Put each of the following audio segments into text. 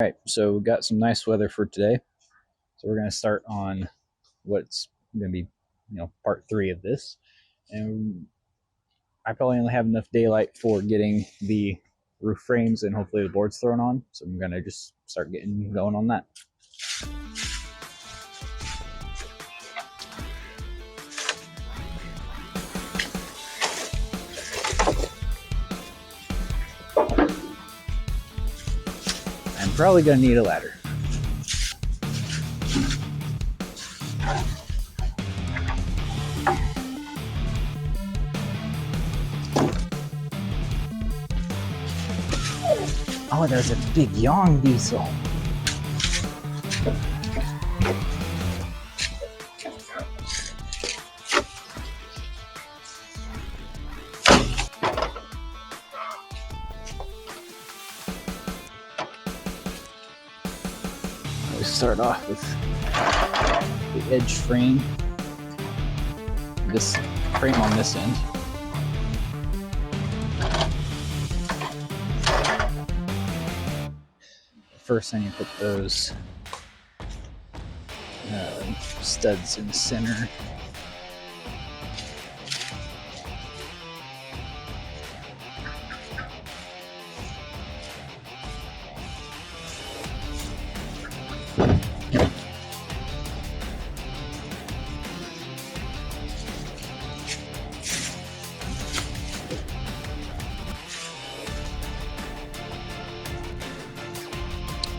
All right, so we got some nice weather for today. So we're going to start on what's going to be, part 3 of this. And I probably only have enough daylight for getting the roof frames and hopefully the boards thrown on. So I'm going to just start getting going on that. I'm probably going to need a ladder. Oh, there's a big yawn diesel. We start off with the edge frame. This frame on this end. First, I need to put those studs in the center.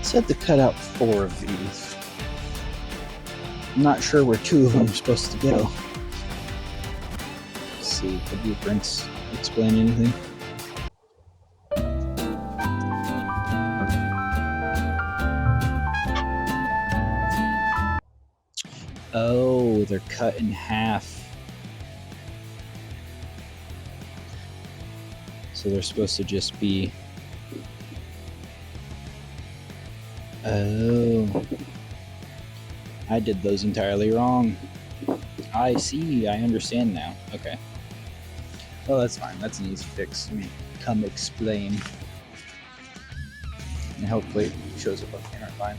I had to cut out 4 of these. I'm not sure where 2 of them are supposed to go. Let's see if the blueprints explain anything. Oh, they're cut in half. So they're supposed to just be... Oh, I did those entirely wrong. I see, I understand now. Okay. Well, that's fine. That's an easy fix. Let me come explain. And hopefully it shows up on camera fine.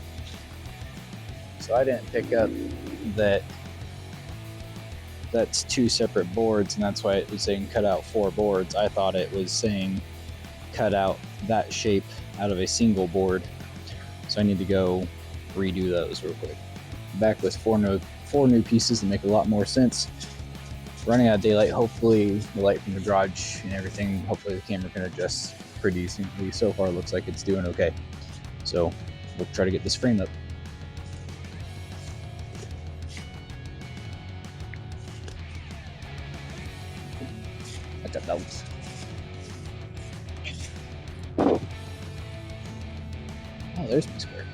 So I didn't pick up that that's 2 separate boards, and that's why it was saying cut out 4 boards. I thought it was saying cut out that shape out of a single board. So I need to go redo those real quick. Back with 4 new pieces that make a lot more sense. Running out of daylight. Hopefully the light from the garage and everything, hopefully the camera can adjust pretty decently. So far it looks like it's doing okay. So we'll try to get this frame up. I got those. Oh, there's my square.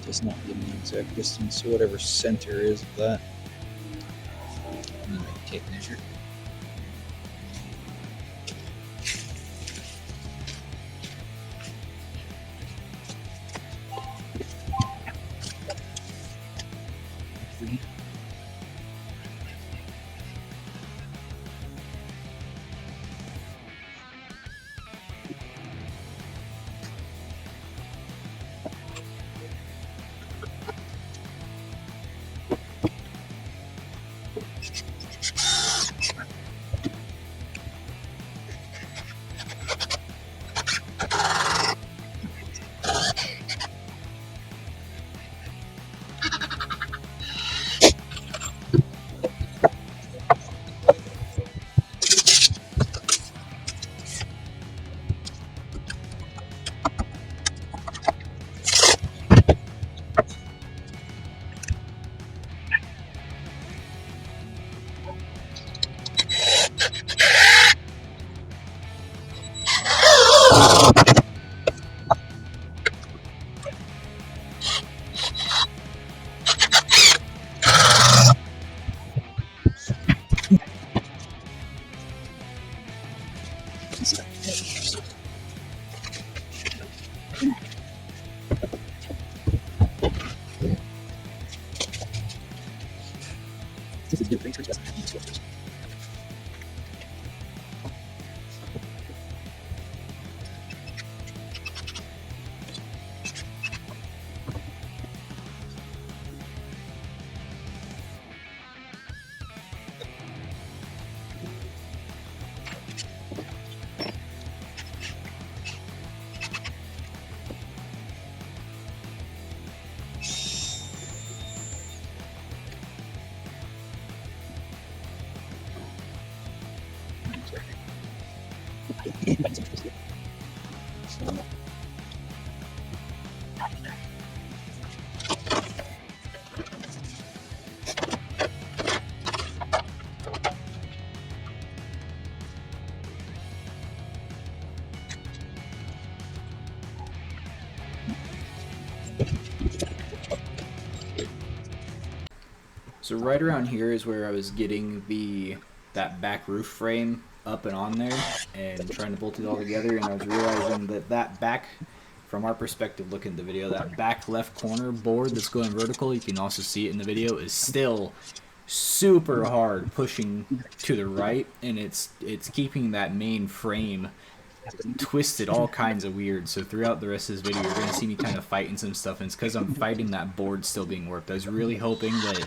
Does not give me the exact distance, so whatever center is of that. I'm gonna make a tape measure. So right around here is where I was getting that back roof frame up and on there and trying to bolt it all together, and I was realizing that back, from our perspective looking at the video, that back left corner board that's going vertical, you can also see it in the video, is still super hard pushing to the right, and it's keeping that main frame twisted all kinds of weird. So throughout the rest of this video, you're going to see me kind of fighting some stuff, and it's because I'm fighting that board still being worked. I was really hoping that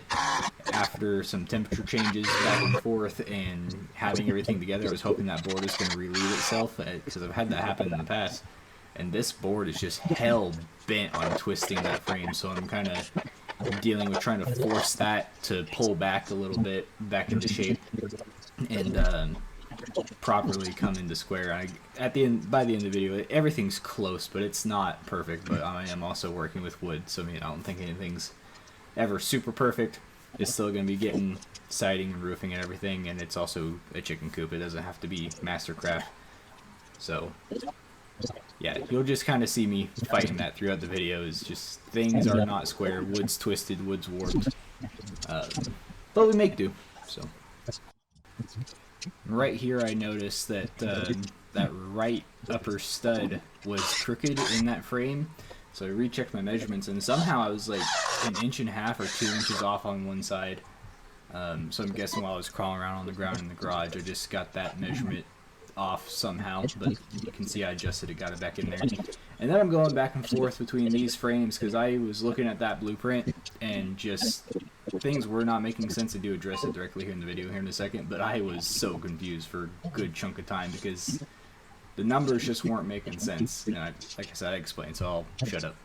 after some temperature changes back and forth and having everything together, I was hoping that board was going to relieve itself, because I've had that happen in the past. And this board is just hell bent on twisting that frame, so I'm kind of dealing with trying to force that to pull back a little bit back into shape and properly come into square. By the end of the video, everything's close, but it's not perfect. But I am also working with wood, so I don't think anything's ever super perfect. It's still going to be getting siding and roofing and everything, and it's also a chicken coop. It doesn't have to be mastercraft. So yeah, you'll just kind of see me fighting that throughout the video. Is just things are not square, wood's twisted, wood's warped, but we make do. So right here I noticed that that right upper stud was crooked in that frame, so I rechecked my measurements, and somehow I was like 1.5 inches or 2 inches off on one side. So I'm guessing while I was crawling around on the ground in the garage, I just got that measurement off somehow, but you can see I adjusted it, got it back in there. And then I'm going back and forth between these frames because I was looking at that blueprint and just things were not making sense. I do address it directly here in the video here in a second, but I was so confused for a good chunk of time because the numbers just weren't making sense. And like I said, I explained, so I'll shut up.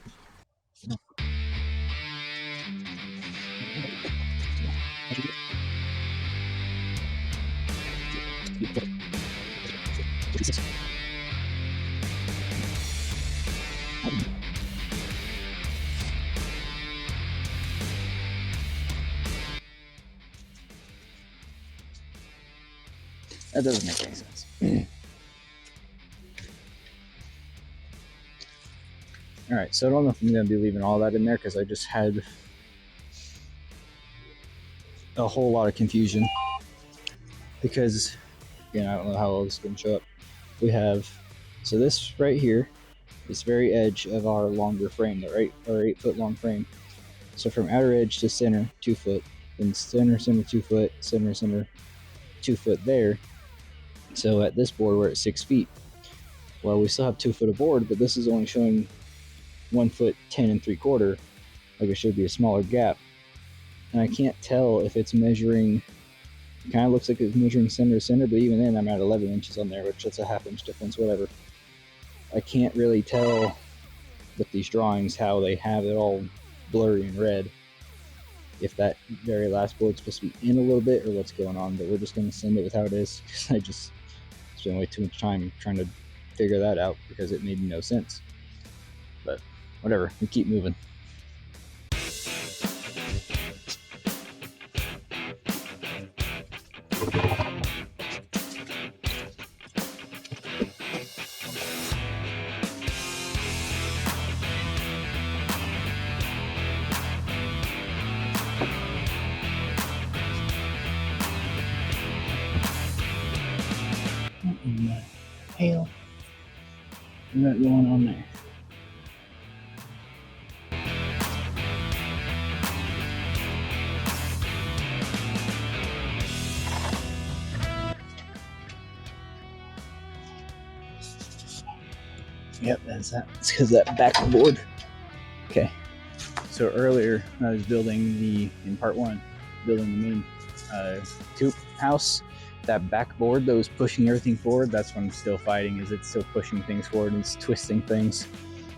That doesn't make any sense. Alright, so I don't know if I'm going to be leaving all that in there because I just had a whole lot of confusion. Because, again, I don't know how all this is going to show up. We have, so this right here, this very edge of our longer frame, our 8 foot long frame. So from outer edge to center, 2 foot, then center, 2 foot, center, 2 foot there. So at this board, we're at 6 feet. Well, we still have 2 foot of board, but this is only showing 1 foot 10 3/4. Like it should be a smaller gap. And I can't tell if it's measuring, it kind of looks like it's measuring center to center, but even then I'm at 11 inches on there, which that's a 1/2 inch difference, whatever. I can't really tell with these drawings how they have it all blurry and red. If that very last board's supposed to be in a little bit or what's going on, but we're just going to send it with how it is because I just spent way too much time trying to figure that out because it made no sense. But whatever, we keep moving. Hell, what's going on there? Yep, that's that. It's because that backboard. Okay. So earlier when I was building in part one, building the main coop house, that backboard that was pushing everything forward, that's what I'm still fighting, is it's still pushing things forward and it's twisting things.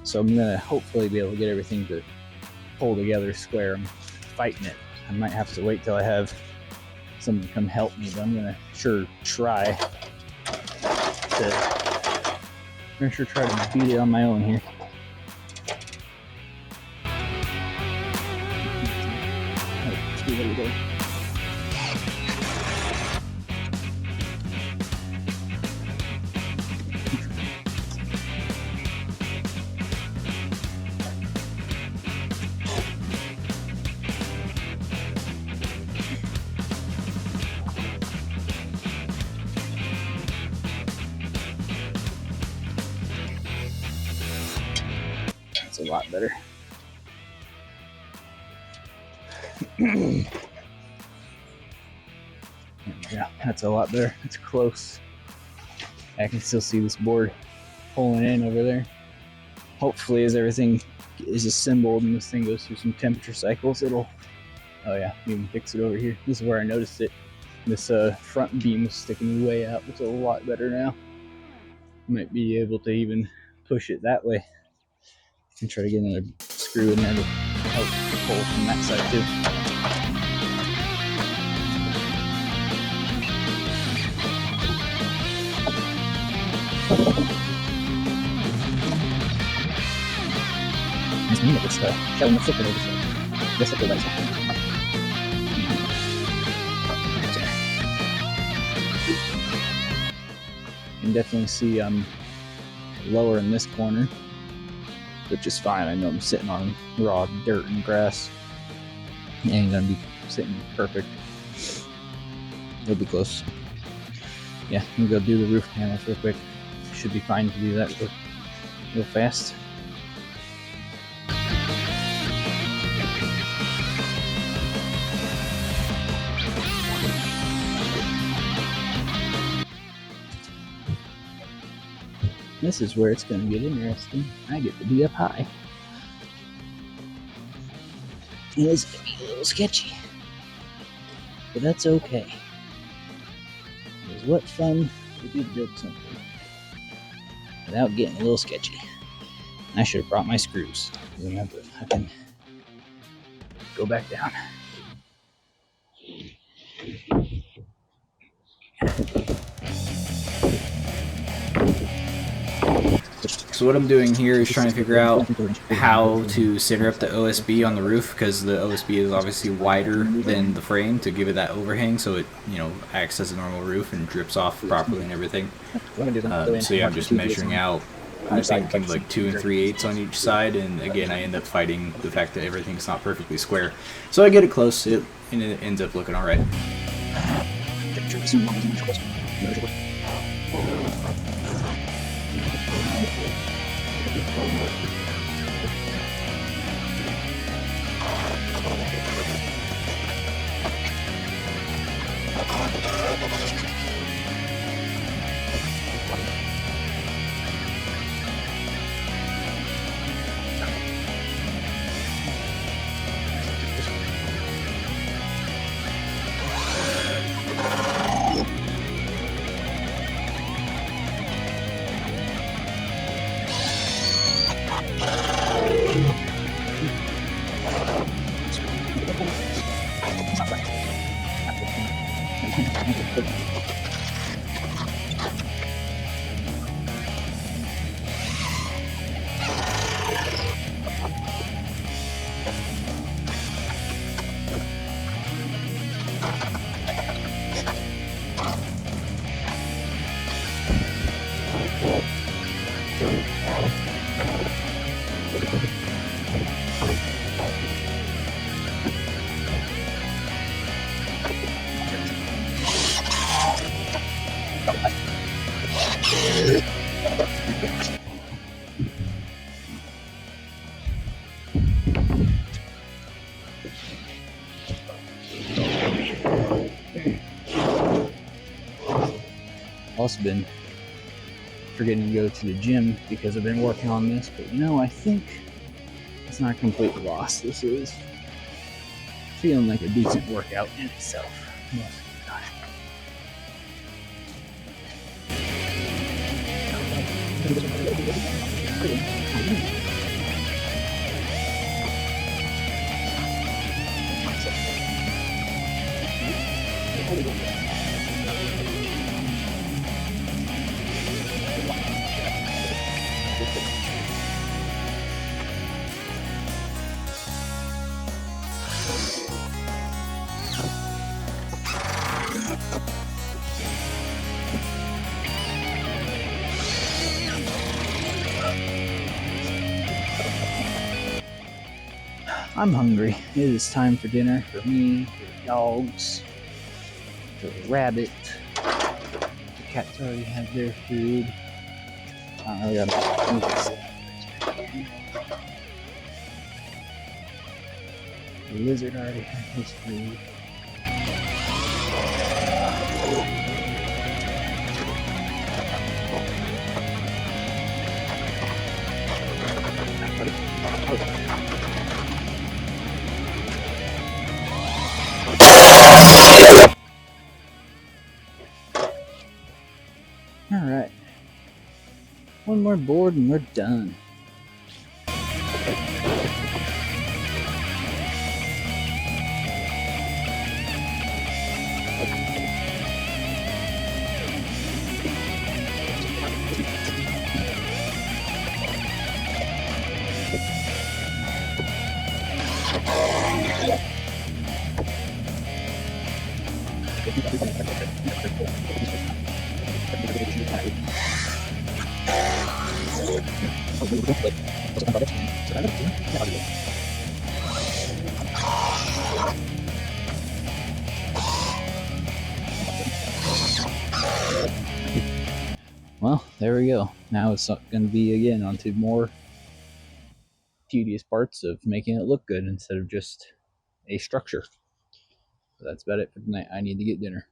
So I'm gonna hopefully be able to get everything to pull together square. I'm fighting it. I might have to wait till I have someone come help me, but I'm gonna sure try to beat it on my own here. There we go. That's a lot better. Yeah, that's a lot better. It's close. I can still see this board pulling in over there. Hopefully, as everything is assembled and this thing goes through some temperature cycles, it'll, oh yeah, even fix it over here. This is where I noticed it. This front beam was sticking way out. It's a lot better now. Might be able to even push it that way. And try to get another screw in there to help pull from that side too. Nice mean it's showing the flipper over there. This flipper right side. You can definitely see I'm lower in this corner, which is fine. I know I'm sitting on raw dirt and grass. It ain't gonna be sitting perfect. It'll be close. Yeah, I'm gonna go do the roof panels real quick. Should be fine to do that real fast. This is where it's gonna get interesting. I get to be up high. It is gonna be a little sketchy, but that's okay. Because what fun would be to build something without getting a little sketchy. I should have brought my screws. I'm gonna have to fucking go back down. So what I'm doing here is trying to figure out how to center up the OSB on the roof, because the OSB is obviously wider than the frame to give it that overhang, so it, you know, acts as a normal roof and drips off properly and everything. So yeah, I'm just measuring out. I'm thinking like 2 3/8 on each side, and again I end up fighting the fact that everything's not perfectly square. So I get it close, and it ends up looking all right. Also been forgetting to go to the gym because I've been working on this, but I think it's not completely lost. This is feeling like a decent workout in itself most of the time. I'm hungry. It is time for dinner for me, for the dogs, for the rabbit. The cats already had their food. I gotta move this. The lizard already had his food. Alright. One more board and we're done. Well, there we go. Now it's going to be again onto more tedious parts of making it look good instead of just a structure. So that's about it for tonight. I need to get dinner.